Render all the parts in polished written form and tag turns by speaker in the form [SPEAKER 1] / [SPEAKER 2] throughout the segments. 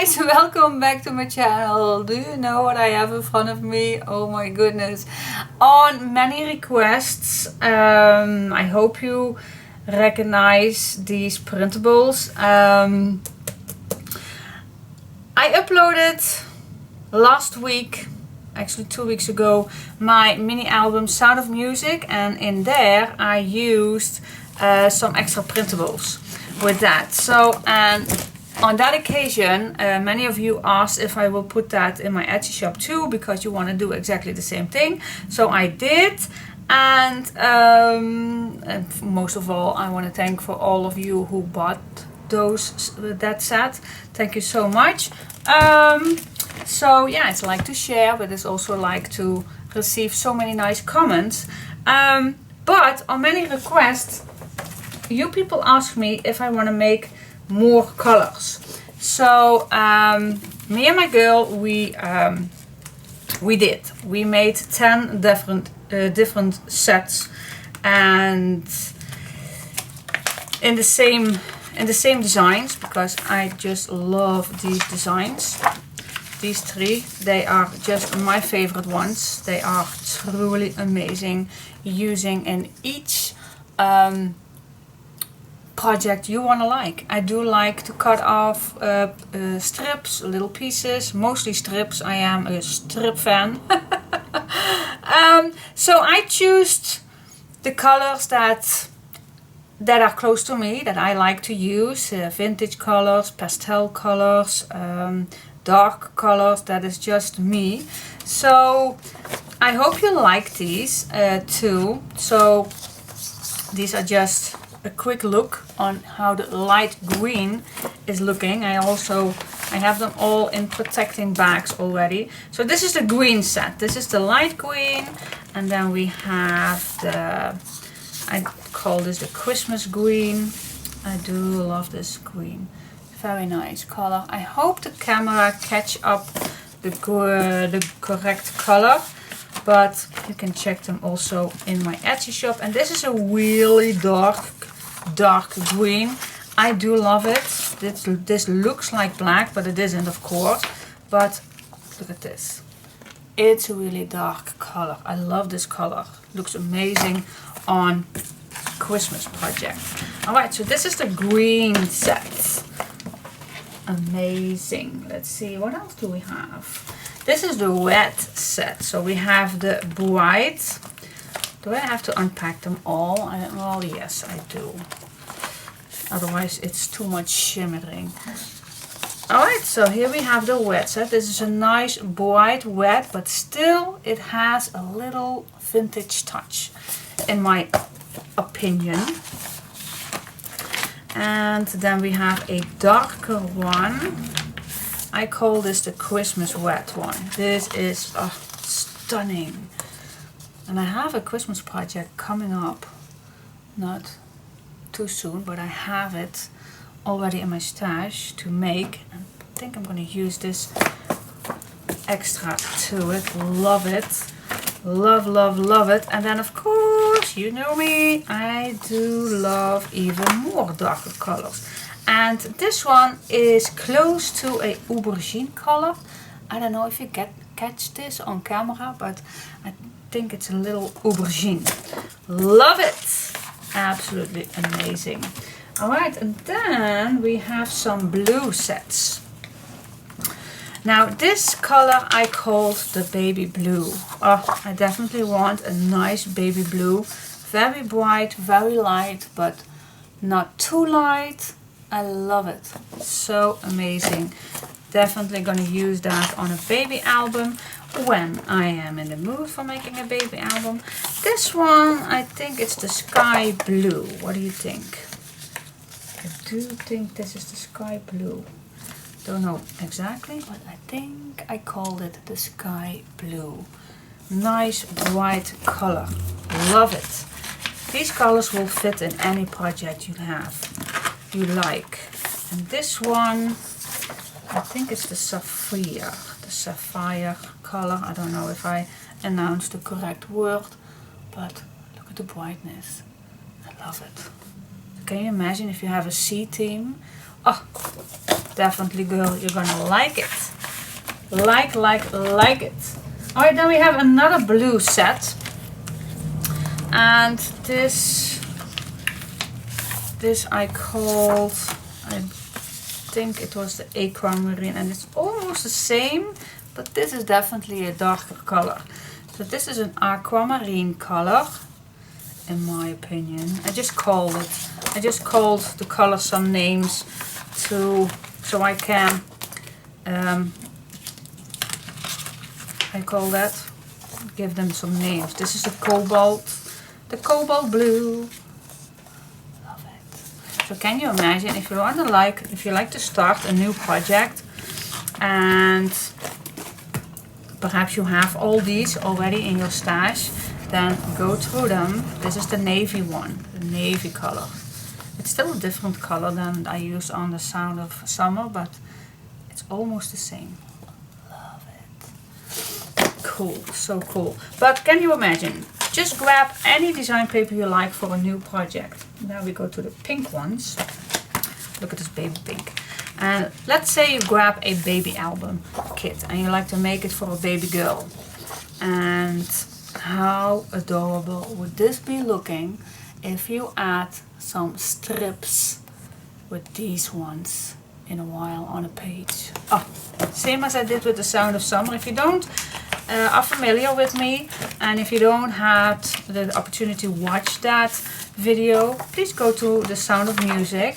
[SPEAKER 1] guys, welcome back to my channel. Do you know what I have in front of me? Oh my goodness. On many requests, I hope you recognize these printables. I uploaded last week, actually 2 weeks ago, my mini album Sound of Music, and in there I used some extra printables with that. So, and on that occasion, many of you asked if I will put that in my Etsy shop too, because you want to do exactly the same thing. So I did, and most of all, I want to thank for all of you who bought that set. Thank you so much. So yeah, it's like to share, but it's also like to receive so many nice comments. But on many requests, you people ask me if I want to make more colors. So me and my girl, we made 10 different sets, and in the same designs, because I just love these designs. These three, they are just my favorite ones. They are truly amazing, using in each project you want to like. I do like to cut off strips, little pieces, mostly strips. I am a strip fan. So I choose the colors that are close to me, that I like to use, vintage colors, pastel colors, dark colors. That is just me. So I hope you like these too. So these are just a quick look on how the light green is looking. I have them all in protecting bags already. So this is the green set. This is the light green, and then we have I call this the Christmas green. I do love this green. Very nice color. I hope the camera catch up the correct color, but you can check them also in my Etsy shop. And this is a really dark green. I do love it. This looks like black, but it isn't, of course. But look at this. It's a really dark color. I love this color. Looks amazing on Christmas project. Alright, so this is the green set. Amazing. Let's see, what else do we have? This is the red set. So we have the bright. Do I have to unpack them all? Well, yes, I do. Otherwise, it's too much shimmering. Alright, so here we have the red set. This is a nice bright red, but still it has a little vintage touch, in my opinion. And then we have a darker one. I call this the Christmas red one. This is stunning. And I have a Christmas project coming up. Not too soon, but I have it already in my stash to make. I think I'm going to use this extra to it. Love it. Love, love, love it. And then of course, you know me, I do love even more darker colors. And this one is close to a aubergine color. I don't know if you catch this on camera, but I think it's a little aubergine. Love it. Absolutely amazing. Alright, and then we have some blue sets. Now this color I called the baby blue. Oh, I definitely want a nice baby blue. Very bright, very light, but not too light. I love it. So amazing. Definitely gonna use that on a baby album when I am in the mood for making a baby album. This one, I think it's the sky blue. What do you think? I do think this is the sky blue. Don't know exactly, but I think I called it the sky blue. Nice bright color. Love it. These colors will fit in any project you like. And this one, I think it's the sapphire color. I don't know if I announced the correct word, but look at the brightness. I love it. can you imagine if you have a sea theme? Oh, definitely girl, you're gonna like it. Like it. Alright, then we have another blue set. And this I called, I think it was the aquamarine, and it's almost the same, but this is definitely a darker color. So this is an aquamarine color, in my opinion. I just called the color some names so I can give them some names. This is the cobalt blue. Love it. So can you imagine if you like to start a new project and perhaps you have all these already in your stash, then go through them. This is the navy one, the navy color. It's still a different color than I used on the Sound of Summer, but it's almost the same. Love it. Cool, so cool. But can you imagine? Just grab any design paper you like for a new project. Now we go to the pink ones. Look at this baby pink. And let's say you grab a baby album kit and you like to make it for a baby girl. And how adorable would this be looking if you add some strips with these ones in a while on a page. Oh, same as I did with the Sound of Summer. If you don't are familiar with me, and if you don't have the opportunity to watch that video, please go to the Sound of Music.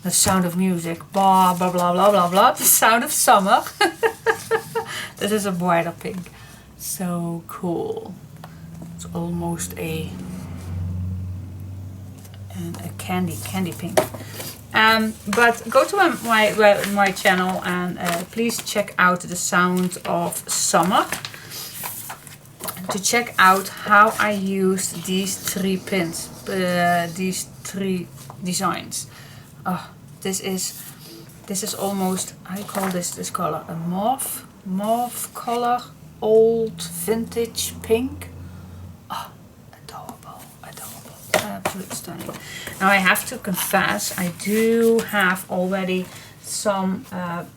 [SPEAKER 1] The Sound of Music, blah blah blah blah blah blah. The Sound of Summer. This is a brighter pink. So cool. It's almost a candy pink. But go to my channel and please check out the Sound of Summer to check out how I used these three pins, these three designs. Oh, this is almost, how do you call this color? A mauve color, old vintage pink. Oh, adorable. Absolutely stunning. Now I have to confess, I do have already some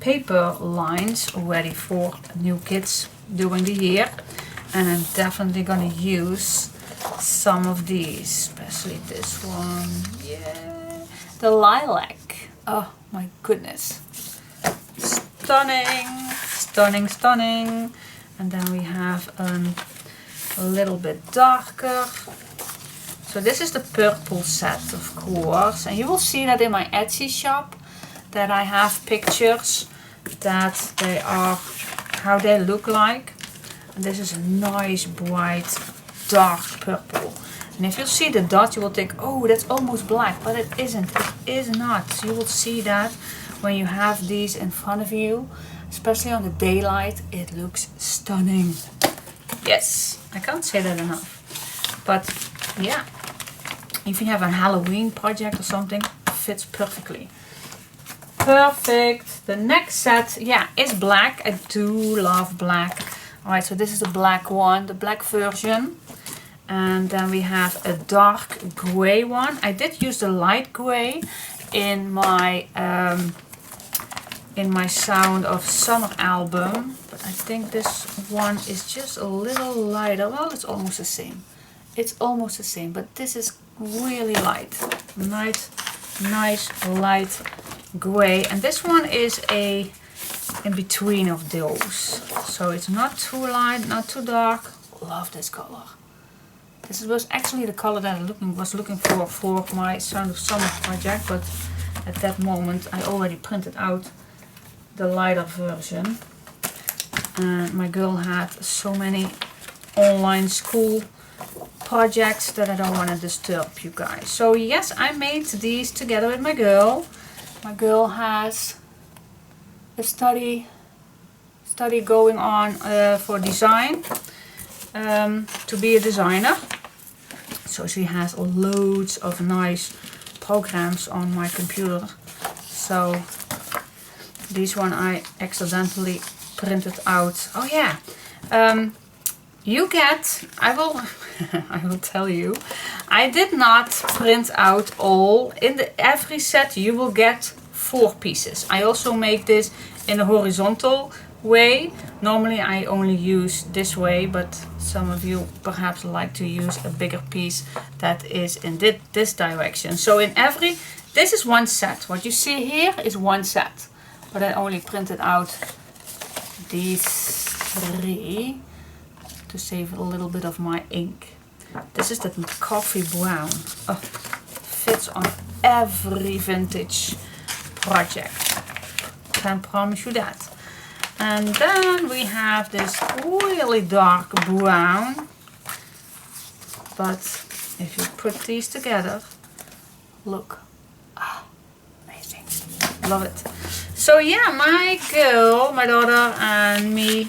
[SPEAKER 1] paper lines ready for new kits during the year, and I'm definitely gonna use some of these, especially this one. Yeah, the lilac. Oh my goodness, stunning. And then we have a little bit darker. So this is the purple set, of course, and you will see that in my Etsy shop that I have pictures that they are how they look like. And this is a nice bright dark purple. And if you see the dot, you will think, oh, that's almost black, but it isn't. It is not. So you will see that when you have these in front of you, especially on the daylight. It looks stunning. Yes, I can't say that enough. But yeah, if you have a Halloween project or something, it fits perfectly. Perfect. The next set, yeah, is black. I do love black. Alright, so this is the black one, the black version. And then we have a dark gray one. I did use the light gray in my Sound of Summer album, but I think this one is just a little lighter. Well, it's almost the same. It's almost the same, but this is really light. Nice light gray. And this one is a in between of those. So it's not too light, not too dark. Love this color. This was actually the color that I was looking for my Sound of Summer project, but at that moment I already printed out the lighter version. And my girl had so many online school projects that I don't want to disturb you guys. So yes, I made these together with my girl. My girl has a study going on for design, to be a designer. So she has loads of nice programs on my computer. So this one I accidentally printed out. Oh yeah, you get, I will I will tell you, I did not print out all. In every set you will get 4 pieces. I also make this in a horizontal way. Normally I only use this way, but some of you perhaps like to use a bigger piece that is in this direction. So in every, this is one set. What you see here is one set, but I only printed out these 3 to save a little bit of my ink. This is the coffee brown. Oh, fits on every vintage project. Can promise you that. And then we have this really dark brown. But if you put these together, look. Ah, amazing. Love it. So yeah, my girl, my daughter and me,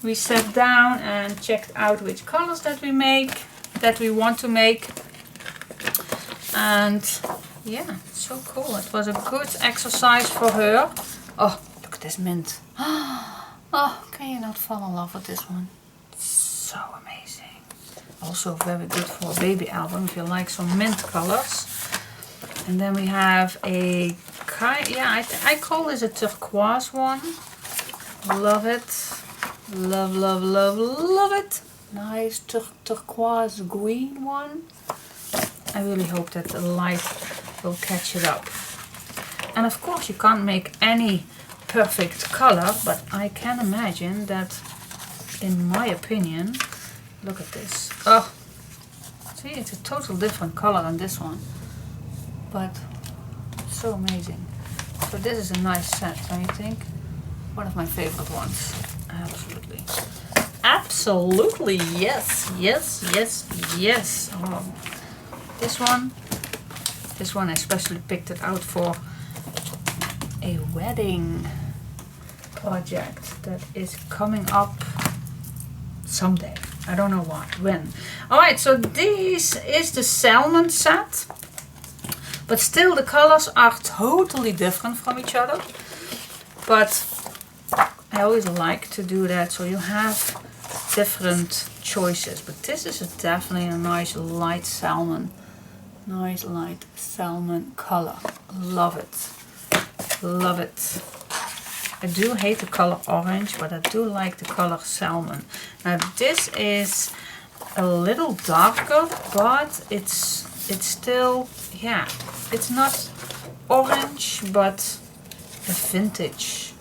[SPEAKER 1] we sat down and checked out which colors that we want to make. And yeah, so cool. It was a good exercise for her. Oh, look at this mint. Oh, can you not fall in love with this one? So amazing. Also very good for a baby album if you like some mint colors. And then we have a kind, yeah, I call this a turquoise one. Love it. Love, love, love, love it. Nice turquoise green one. I really hope that the light will catch it up. And of course you can't make any perfect color, but I can imagine that, in my opinion, look at this. Oh, see, it's a total different color than this one, but so amazing. So this is a nice set, don't you think? One of my favorite ones. Absolutely. Absolutely, yes, yes, yes, yes. Oh, this one I especially picked it out for a wedding project that is coming up someday. I don't know when. Alright, so this is the Salmon set. But still the colors are totally different from each other. But I always like to do that, so you have different choices. But this is definitely a nice light salmon. Nice light salmon color. Love it. Love it. I do hate the color orange, but I do like the color salmon. Now this is a little darker, but it's still, yeah, it's not orange, but a vintage.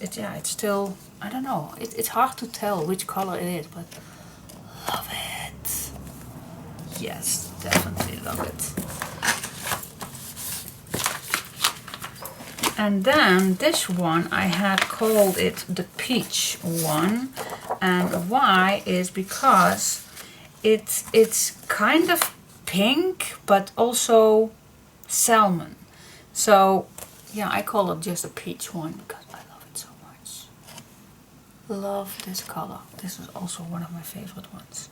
[SPEAKER 1] It's still, I don't know, it's hard to tell which color it is, but love it. Yes, definitely love it. And then this one, I had called it the peach one. And why is because it's kind of pink, but also salmon. So yeah, I call it just a peach one because I love it so much. Love this color. This is also one of my favorite ones.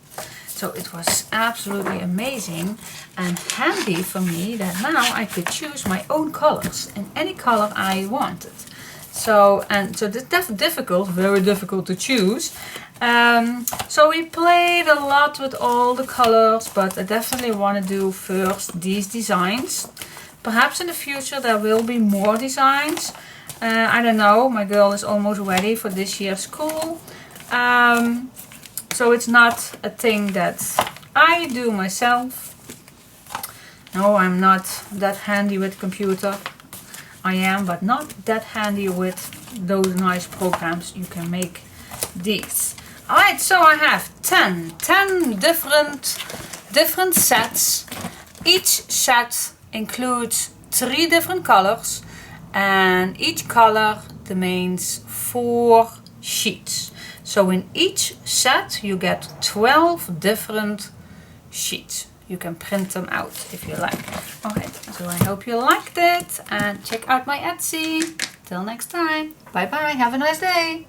[SPEAKER 1] So it was absolutely amazing and handy for me that now I could choose my own colors in any color I wanted. So that's difficult, very difficult to choose. So we played a lot with all the colors, but I definitely want to do first these designs. Perhaps in the future there will be more designs. I don't know, my girl is almost ready for this year's school. So it's not a thing that I do myself. No, I'm not that handy with computer. I am, but not that handy with those nice programs you can make these. Alright, so I have 10 different sets. Each set includes 3 different colors, and each color demands 4 sheets. So in each set you get 12 different sheets. You can print them out if you like. Alright, so I hope you liked it and check out my Etsy. Till next time. Bye bye, have a nice day.